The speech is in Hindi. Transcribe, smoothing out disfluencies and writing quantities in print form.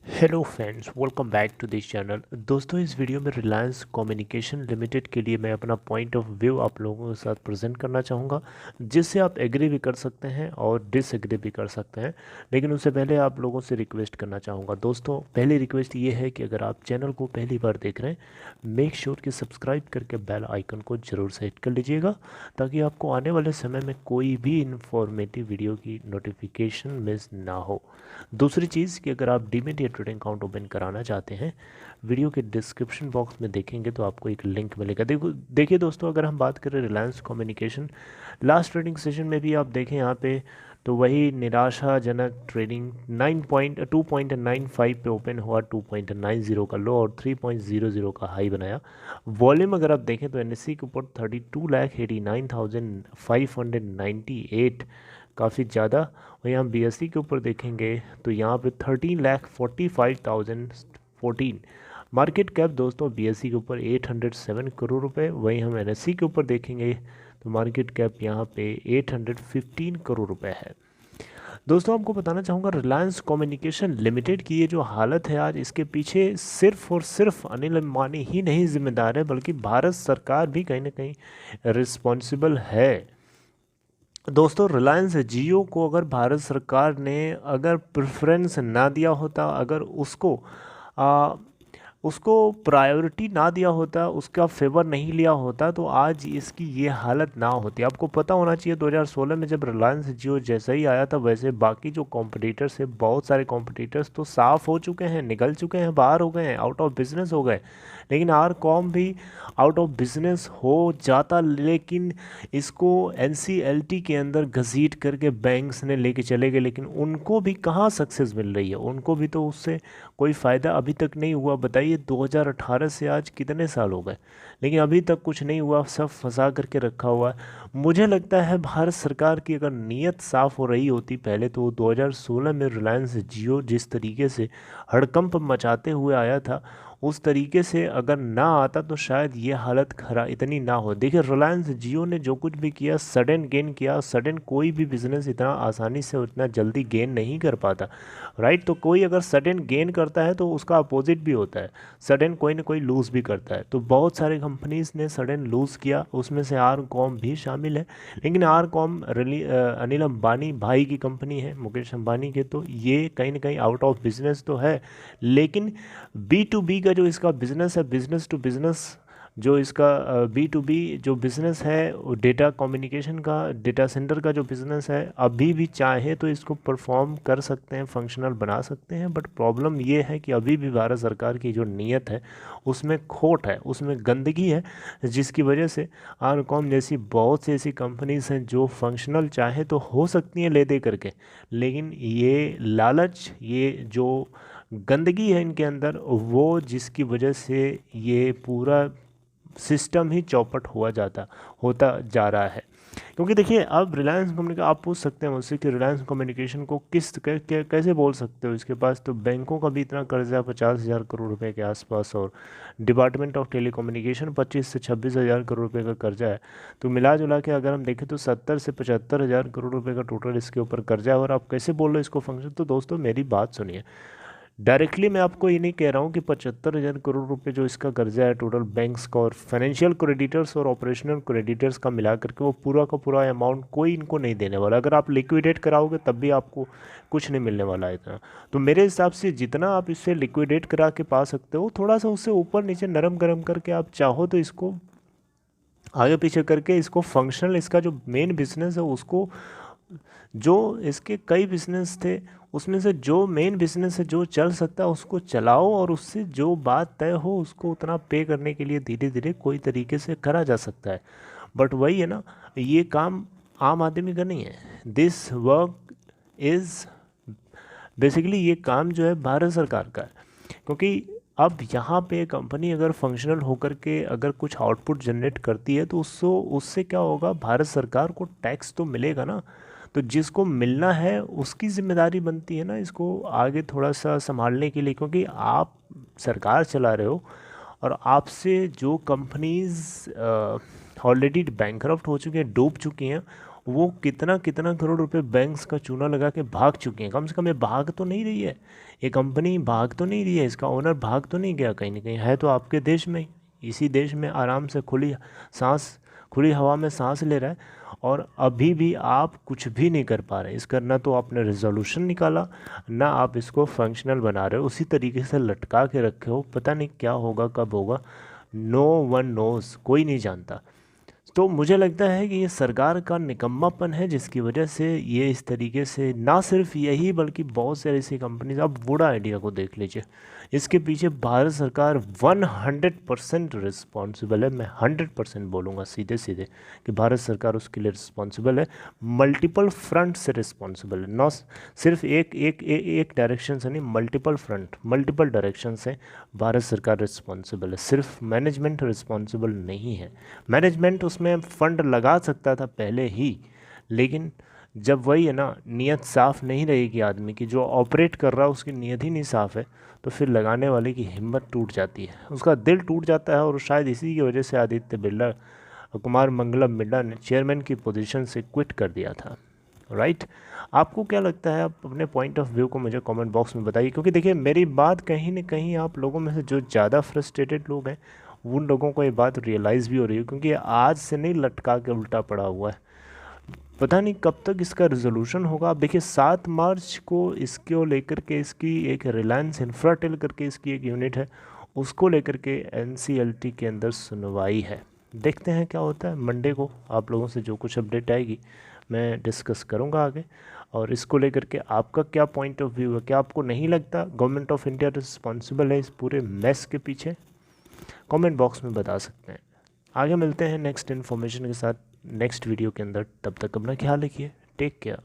Hello friends, welcome back to this channel. दोस्तों, इस वीडियो में रिलायंस कम्युनिकेशन लिमिटेड के लिए मैं अपना पॉइंट ऑफ व्यू आप लोगों के साथ प्रेजेंट करना चाहूँगा, जिससे आप एग्री भी कर सकते हैं और डिसएग्री भी कर सकते हैं। लेकिन उससे पहले आप लोगों से रिक्वेस्ट करना चाहूँगा। दोस्तों, पहली रिक्वेस्ट ये है कि अगर आप चैनल को पहली बार देख रहे हैं, मेक श्योर कि सब्सक्राइब करके बेल आइकन को ज़रूर से हिट कर लीजिएगा, ताकि आपको आने वाले समय में कोई भी इन्फॉर्मेटिव वीडियो की नोटिफिकेशन मिस ना हो। दूसरी चीज़ कि अगर आप डीमेट या ट्रेडिंग अकाउंट ओपन कराना चाहते हैं, वीडियो के डिस्क्रिप्शन बॉक्स में देखेंगे तो आपको एक लिंक मिलेगा। देखिए दोस्तों, अगर हम बात करें Reliance communication, last trading session में भी आप देखें यहाँ पे, तो वही निराशाजनक ट्रेडिंग 2.95 पे ओपन हुआ, 2.90 का लो और 3.00 का हाई बनाया। वॉल्यूम अगर आप देखें तो एनएससी के ऊपर 32,89,598, काफ़ी ज़्यादा। और यहाँ बीएससी के ऊपर देखेंगे तो यहाँ पे 13,45,014 मार्केट कैप। दोस्तों, बीएससी के ऊपर 807 करोड़ रुपए। वहीं हम एनएससी के ऊपर देखेंगे तो मार्केट कैप यहाँ पे 815 करोड़ रुपए है। दोस्तों, आपको बताना चाहूँगा, रिलायंस कम्युनिकेशन लिमिटेड की ये जो हालत है आज, इसके पीछे सिर्फ और सिर्फ अनिल अंबानी ही नहीं जिम्मेदार है, बल्कि भारत सरकार भी कहीं ना कहीं रिस्पॉन्सिबल है। दोस्तों, रिलायंस जियो को अगर भारत सरकार ने अगर प्रेफरेंस ना दिया होता, अगर आ, उसको प्रायोरिटी ना दिया होता, उसका फेवर नहीं लिया होता, तो आज इसकी ये हालत ना होती। आपको पता होना चाहिए 2016 में जब रिलायंस जियो जैसा ही आया था, वैसे बाकी जो कॉम्पिटिटर्स है, बहुत सारे कॉम्पिटिटर्स तो साफ़ हो चुके हैं, निकल चुके हैं, बाहर हो गए हैं, आउट ऑफ बिजनेस हो गए। लेकिन आर कॉम भी आउट ऑफ बिजनेस हो जाता, लेकिन इसको एनसीएलटी के अंदर घसीट करके बैंक्स ने लेके चले गए, लेकिन उनको भी कहाँ सक्सेस मिल रही है, उनको भी तो उससे कोई फ़ायदा अभी तक नहीं हुआ। बताइए, 2018 से आज कितने साल हो गए, लेकिन अभी तक कुछ नहीं हुआ, सब फंसा करके रखा हुआ है। मुझे लगता है भारत सरकार की अगर नीयत साफ़ हो रही होती पहले, तो 2016 में रिलायंस जियो जिस तरीके से हड़कंप मचाते हुए आया था, उस तरीके से अगर ना आता तो शायद ये हालत खरा इतनी ना हो। देखिए, रिलायंस जियो ने जो कुछ भी किया, सडन गेन किया। सडन कोई भी बिजनेस इतना आसानी से उतना जल्दी गेन नहीं कर पाता, राइट। तो कोई अगर सडन गेन करता है तो उसका अपोजिट भी होता है, सडन कोई ना कोई लूज़ भी करता है। तो बहुत सारे कंपनीज ने सडन लूज़ किया, उसमें से आर कॉम भी शामिल है। लेकिन आर कॉम अनिल अंबानी भाई की कंपनी है, मुकेश अंबानी के, तो ये कहीं ना कहीं आउट ऑफ बिजनेस तो है। लेकिन बी टू बी का जो इसका बिजनेस है, बिजनेस टू बिजनेस, जो इसका बी टू बी जो बिज़नेस है, वो डेटा कम्युनिकेशन का, डेटा सेंटर का जो बिज़नेस है, अभी भी चाहे तो इसको परफॉर्म कर सकते हैं, फंक्शनल बना सकते हैं। बट प्रॉब्लम ये है कि अभी भी भारत सरकार की जो नीयत है, उसमें खोट है, उसमें गंदगी है, जिसकी वजह से आरकॉम जैसी बहुत सी ऐसी कंपनीज हैं जो फंक्शनल चाहे तो हो सकती हैं ले दे करके, लेकिन ये लालच, ये जो गंदगी है इनके अंदर, वो जिसकी वजह से ये पूरा सिस्टम ही चौपट होता जा रहा है। क्योंकि देखिए, अब रिलायंस कंपनी का, आप पूछ सकते हैं मुझसे कि रिलायंस कम्युनिकेशन को कैसे बोल सकते हो, इसके पास तो बैंकों का भी इतना कर्जा 50,000 करोड़ रुपए के आसपास, और डिपार्टमेंट ऑफ टेलीकम्युनिकेशन 25 से 26,000 करोड़ रुपए का कर्जा है। तो मिला जुला के अगर हम देखें तो 70 से 75,000 करोड़ रुपए का टोटल इसके ऊपर कर्जा है, और आप कैसे बोल रहे हो इसको फंक्शन। तो दोस्तों, मेरी बात सुनिए, डायरेक्टली मैं आपको ये नहीं कह रहा हूँ कि 75,000 करोड़ रुपए जो इसका कर्जा है टोटल बैंक्स का, और फाइनेंशियल क्रेडिटर्स और ऑपरेशनल क्रेडिटर्स का मिला करके, वो पूरा का पूरा अमाउंट कोई इनको नहीं देने वाला। अगर आप लिक्विडेट कराओगे तब भी आपको कुछ नहीं मिलने वाला है इतना। तो मेरे हिसाब से जितना आप इससे लिक्विडेट करा के पा सकते हो, थोड़ा सा उससे ऊपर नीचे नरम गरम करके आप चाहो तो इसको आगे पीछे करके, इसको फंक्शनल, इसका जो मेन बिजनेस है उसको, जो इसके कई बिजनेस थे उसमें से जो मेन बिजनेस है, जो चल सकता है उसको चलाओ, और उससे जो बात तय हो उसको उतना पे करने के लिए धीरे धीरे कोई तरीके से करा जा सकता है। बट वही है ना, ये काम आम आदमी का नहीं है। दिस वर्क इज़ बेसिकली, ये काम जो है भारत सरकार का है। क्योंकि अब यहाँ पे कंपनी अगर फंक्शनल होकर के अगर कुछ आउटपुट जनरेट करती है, तो उससे क्या होगा, भारत सरकार को टैक्स तो मिलेगा ना। तो जिसको मिलना है उसकी जिम्मेदारी बनती है ना इसको आगे थोड़ा सा संभालने के लिए, क्योंकि आप सरकार चला रहे हो, और आपसे जो कंपनीज ऑलरेडी बैंकरप्ट हो चुकी हैं, डूब चुकी हैं, वो कितना कितना करोड़ रुपए बैंक्स का चूना लगा के भाग चुके हैं। कम से कम ये भाग तो नहीं रही है, ये कंपनी भाग तो नहीं रही है, इसका ओनर भाग तो नहीं गया कहीं ना कहीं, है तो आपके देश में ही, इसी देश में आराम से खुली हवा में सांस ले रहा है। और अभी भी आप कुछ भी नहीं कर पा रहे इसका, ना तो आपने रेजोल्यूशन निकाला, ना आप इसको फंक्शनल बना रहे हो, उसी तरीके से लटका के रखे हो। पता नहीं क्या होगा, कब होगा, नो वन नोज़, कोई नहीं जानता। तो मुझे लगता है कि ये सरकार का निकम्मापन है, जिसकी वजह से ये इस तरीके से, ना सिर्फ यही बल्कि बहुत सारी ऐसी कंपनीज, आप वोडा आइडिया को देख लीजिए, इसके पीछे भारत सरकार 100% रिस्पॉन्सिबल है। मैं 100% बोलूँगा सीधे सीधे कि भारत सरकार उसके लिए रिस्पॉन्सिबल है, मल्टीपल फ्रंट से रिस्पॉन्सिबल है, नॉट सिर्फ एक डायरेक्शन से नहीं, मल्टीपल फ्रंट, मल्टीपल डायरेक्शन से भारत सरकार रिस्पॉन्सिबल है। सिर्फ मैनेजमेंट रिस्पॉन्सिबल नहीं है। मैनेजमेंट उसमें फंड लगा सकता था पहले ही, लेकिन जब वही है ना, नीयत साफ़ नहीं रहेगी आदमी की, जो ऑपरेट कर रहा है उसकी नीयत ही नहीं साफ़ है, तो फिर लगाने वाले की हिम्मत टूट जाती है, उसका दिल टूट जाता है। और शायद इसी की वजह से आदित्य बिरला, कुमार मंगलम बिरला ने चेयरमैन की पोजीशन से क्विट कर दिया था। राइट, आपको क्या लगता है? आप अपने पॉइंट ऑफ व्यू को मुझे कमेंट बॉक्स में बताइए, क्योंकि देखिए मेरी बात कहीं ना कहीं आप लोगों में से जो ज़्यादा फ्रस्ट्रेटेड लोग हैं, उन लोगों को ये बात रियलाइज़ भी हो रही है, क्योंकि ये आज से नहीं लटका के उल्टा पड़ा हुआ है। पता नहीं कब तक इसका रिजोल्यूशन होगा। आप देखिए 7 मार्च को इसको लेकर के, इसकी एक रिलायंस इंफ्राटेल करके इसकी एक यूनिट है, उसको लेकर के एनसीएलटी के अंदर सुनवाई है। देखते हैं क्या होता है। मंडे को आप लोगों से जो कुछ अपडेट आएगी मैं डिस्कस करूंगा आगे। और इसको लेकर के आपका क्या पॉइंट ऑफ व्यू है? क्या आपको नहीं लगता गवर्नमेंट ऑफ इंडिया रिस्पॉन्सिबल है इस पूरे मैस के पीछे? कमेंट बॉक्स में बता सकते हैं। आगे मिलते हैं नेक्स्ट इन्फॉर्मेशन के साथ नेक्स्ट वीडियो के अंदर। तब तक अपना ख्याल रखिए। Take care.